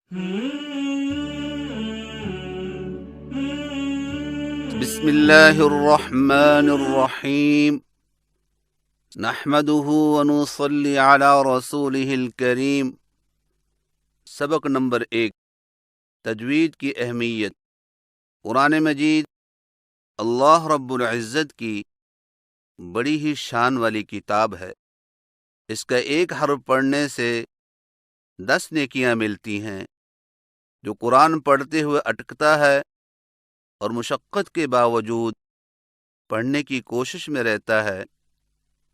بسم اللہ الرحمن الرحیم نحمده ونصلی علی رسولہ الکریم۔ سبق نمبر 1، تجوید کی اہمیت۔ قرآن مجید اللہ رب العزت کی بڑی ہی شان والی کتاب ہے۔ اس کا ایک حرف پڑھنے سے 10 نیکیاں ملتی ہیں۔ جو قرآن پڑھتے ہوئے اٹکتا ہے اور مشقت کے باوجود پڑھنے کی کوشش میں رہتا ہے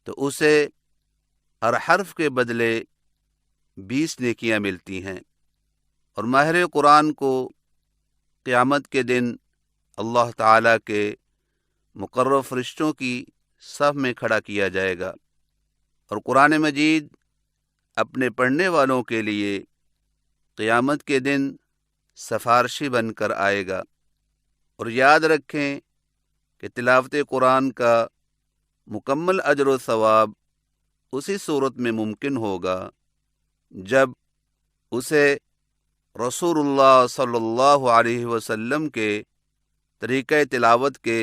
تو اسے ہر حرف کے بدلے 20 نیکیاں ملتی ہیں، اور ماہر قرآن کو قیامت کے دن اللہ تعالیٰ کے مقرر فرشتوں کی صف میں کھڑا کیا جائے گا، اور قرآن مجید اپنے پڑھنے والوں کے لیے قیامت کے دن سفارشی بن کر آئے گا۔ اور یاد رکھیں کہ تلاوت قرآن کا مکمل اجر و ثواب اسی صورت میں ممکن ہوگا جب اسے رسول اللہ صلی اللہ علیہ وسلم کے طریقہ تلاوت کے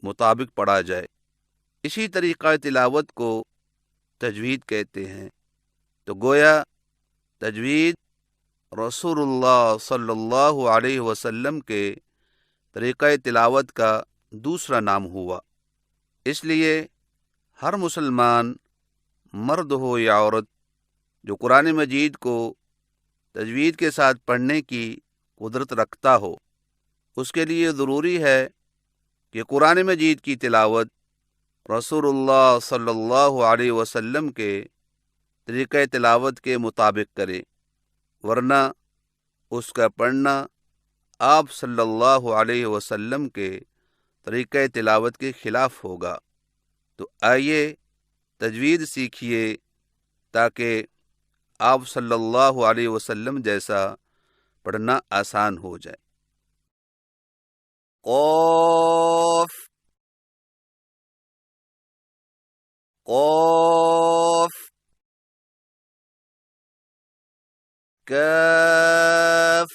مطابق پڑھا جائے۔ اسی طریقہ تلاوت کو تجوید کہتے ہیں۔ تو گویا تجوید رسول اللہ صلی اللہ علیہ وسلم کے طریقہ تلاوت کا دوسرا نام ہوا۔ اس لیے ہر مسلمان، مرد ہو یا عورت، جو قرآن مجید کو تجوید کے ساتھ پڑھنے کی قدرت رکھتا ہو، اس کے لیے ضروری ہے کہ قرآن مجید کی تلاوت رسول اللہ صلی اللہ علیہ وسلم کے طریقہ تلاوت کے مطابق کرے، ورنہ اس کا پڑھنا آپ صلی اللہ علیہ وسلم کے طریقہ تلاوت کے خلاف ہوگا۔ تو آئیے تجوید سیکھیے تاکہ آپ صلی اللہ علیہ وسلم جیسا پڑھنا آسان ہو جائے۔ قاف قاف، کاف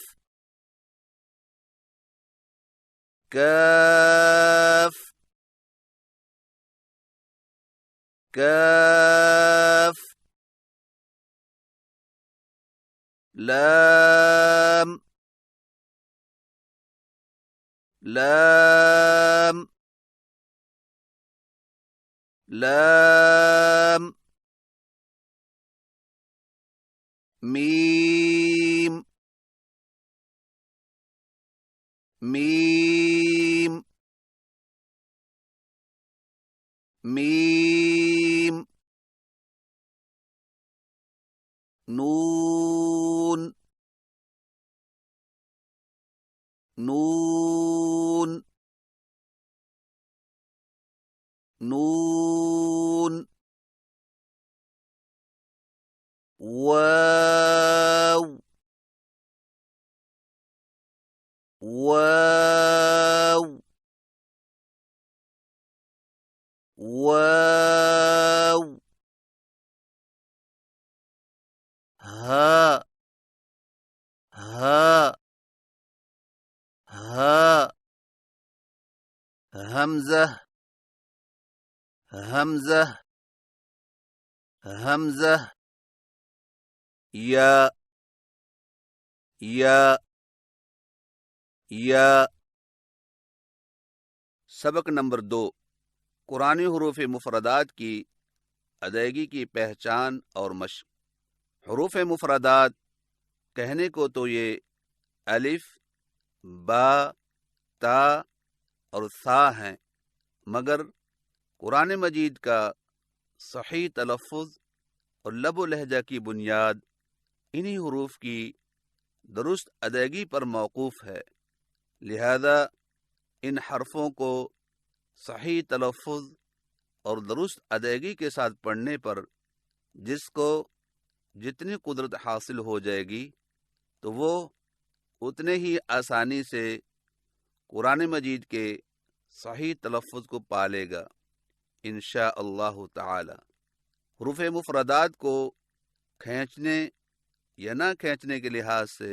کاف کاف، لام لام لام، میم میم میم، نون نون نون، واو واو واو، ہا ہا ہا، حمزہ حمزہ حمزہ، یا یا یا۔ سبق نمبر 2، قرآنی حروف مفردات کی ادائیگی کی پہچان اور مشق۔ حروف مفردات کہنے کو تو یہ الف، با، تا اور ثا ہیں، مگر قرآن مجید کا صحیح تلفظ اور لب و لہجہ کی بنیاد انہی حروف کی درست ادائیگی پر موقوف ہے، لہذا ان حرفوں کو صحیح تلفظ اور درست ادائیگی کے ساتھ پڑھنے پر جس کو جتنی قدرت حاصل ہو جائے گی تو وہ اتنے ہی آسانی سے قرآن مجید کے صحیح تلفظ کو پالے گا انشاء اللہ تعالی۔ حروف مفردات کو کھینچنے یا نہ کھینچنے کے لحاظ سے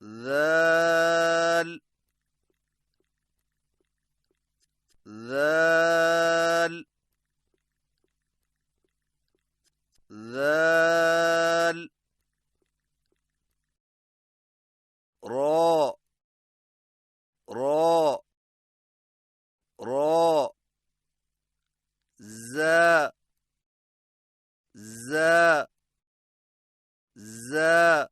ذال ذال ذال، را را را، زا زا زا،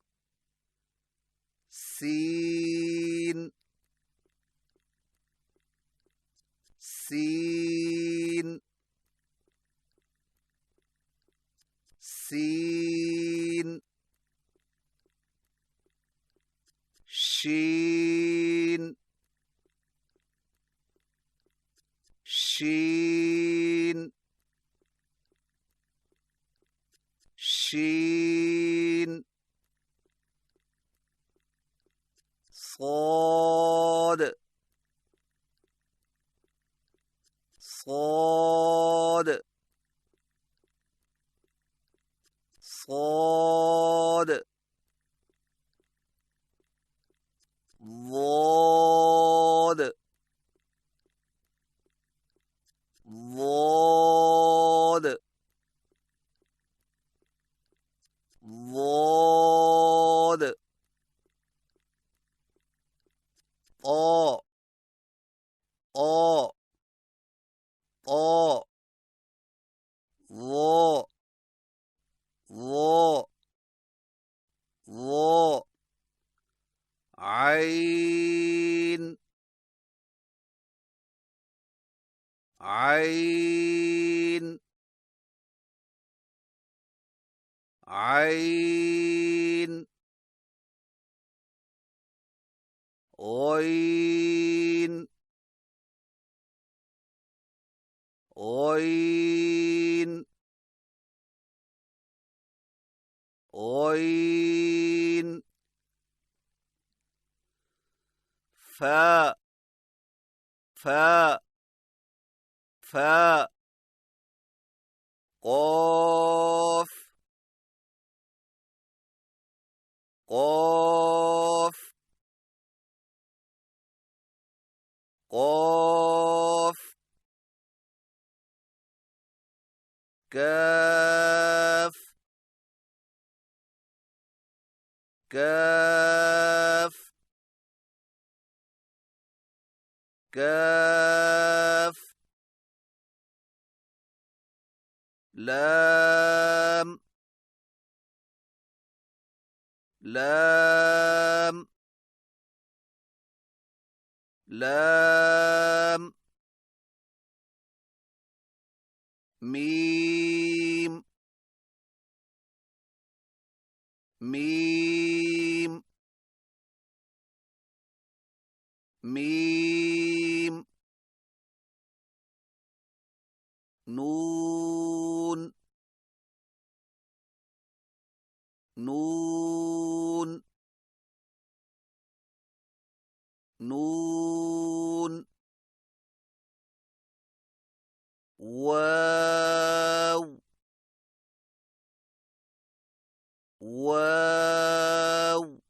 سين سين سين، شين شين شين، صاد صاد صاد، ضاد ضاد ضاد، طا طا طا، ظا ظا ظا، عين عين عين، غين غين غين، فا فا فا، قاف قاف قاف، كاف كاف كاف، لام لام لام میم میم میم نون نون نون واو واو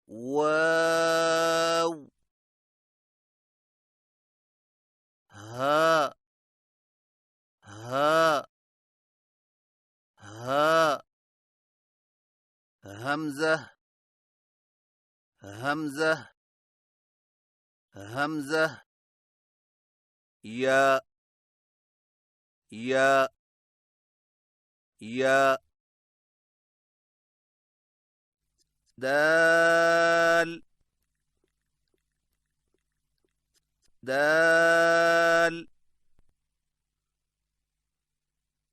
واو ها ها ها همزة همزة همزة يا يا يا دال دال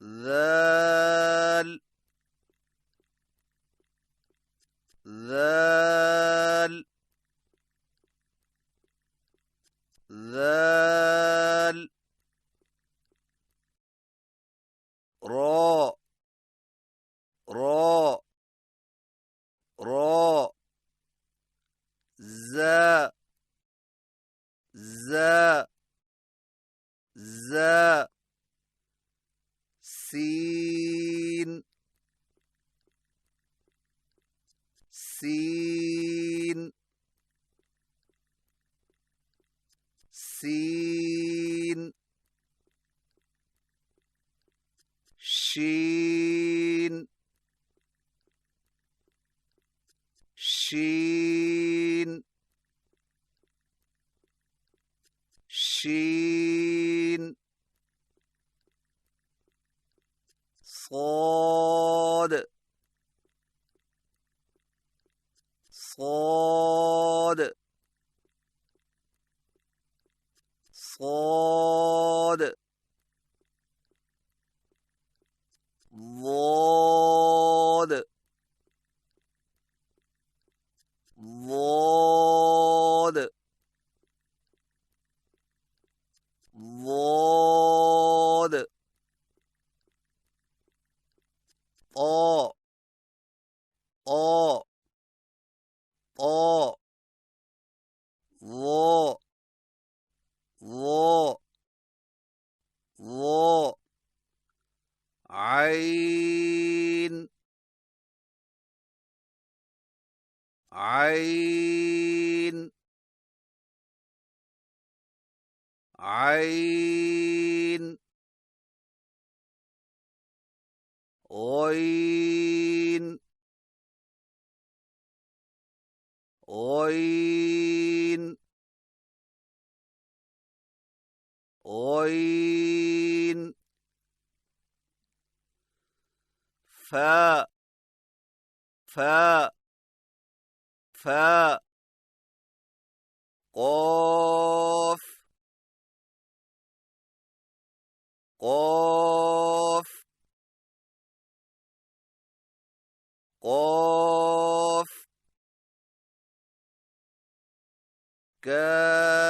ذال ذال ذال را را را زا زا زا سين سين سين شين شين شين صاد صاد صاد ضاد ضاد ضاد طاء طاء طاء ظاء ظاء ظاء عين عين عين غين غين غين فاء فاء فاء قاف قاف قاف كاف